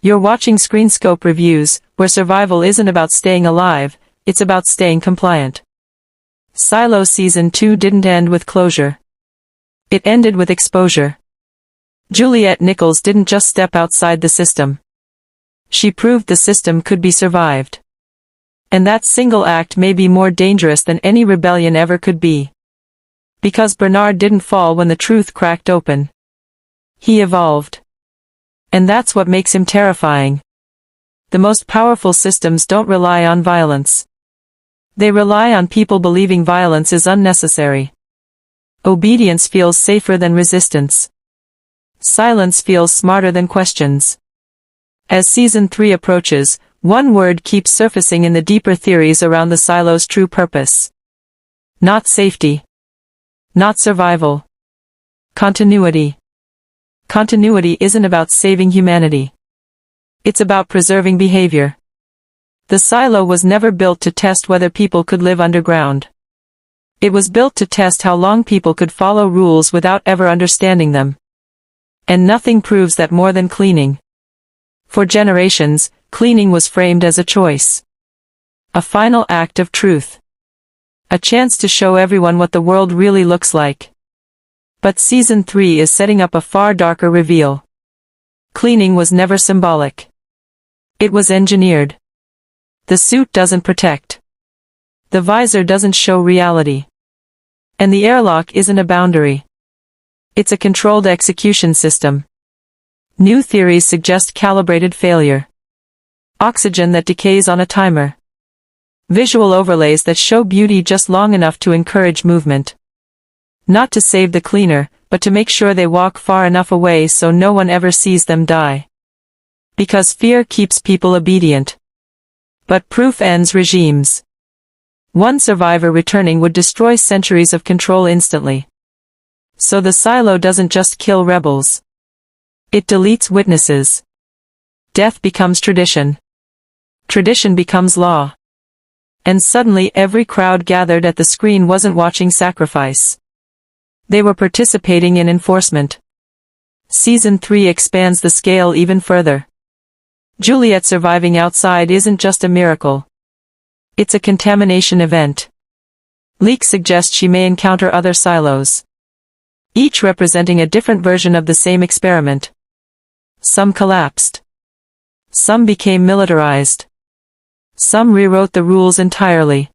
You're watching Screenscope Reviews, where survival isn't about staying alive, it's about staying compliant. Silo Season 2 didn't end with closure. It ended with exposure. Juliet Nichols didn't just step outside the system. She proved the system could be survived. And that single act may be more dangerous than any rebellion ever could be. Because Bernard didn't fall when the truth cracked open. He evolved. And that's what makes him terrifying. The most powerful systems don't rely on violence. They rely on people believing violence is unnecessary. Obedience feels safer than resistance. Silence feels smarter than questions. As Season 3 approaches, one word keeps surfacing in the deeper theories around the silo's true purpose. Not safety. Not survival. Continuity. Continuity isn't about saving humanity. It's about preserving behavior. The silo was never built to test whether people could live underground. It was built to test how long people could follow rules without ever understanding them. And nothing proves that more than cleaning. For generations, cleaning was framed as a choice. A final act of truth. A chance to show everyone what the world really looks like. But Season 3 is setting up a far darker reveal. Cleaning was never symbolic. It was engineered. The suit doesn't protect. The visor doesn't show reality. And the airlock isn't a boundary. It's a controlled execution system. New theories suggest calibrated failure. Oxygen that decays on a timer. Visual overlays that show beauty just long enough to encourage movement. Not to save the cleaner, but to make sure they walk far enough away so no one ever sees them die. Because fear keeps people obedient. But proof ends regimes. One survivor returning would destroy centuries of control instantly. So the silo doesn't just kill rebels. It deletes witnesses. Death becomes tradition. Tradition becomes law. And suddenly every crowd gathered at the screen wasn't watching sacrifice. They were participating in enforcement. Season 3 expands the scale even further. Juliet surviving outside isn't just a miracle. It's a contamination event. Leaks suggest she may encounter other silos. Each representing a different version of the same experiment. Some collapsed. Some became militarized. Some rewrote the rules entirely.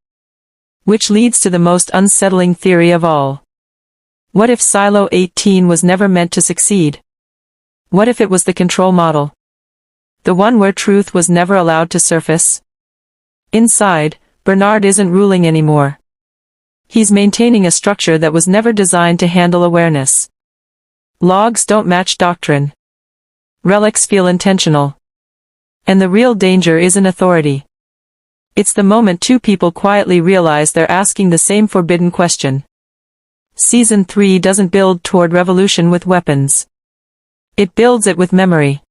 Which leads to the most unsettling theory of all. What if Silo 18 was never meant to succeed? What if it was the control model? The one where truth was never allowed to surface? Inside, Bernard isn't ruling anymore. He's maintaining a structure that was never designed to handle awareness. Logs don't match doctrine. Relics feel intentional. And the real danger isn't authority. It's the moment two people quietly realize they're asking the same forbidden question. Season 3 doesn't build toward revolution with weapons. It builds it with memory.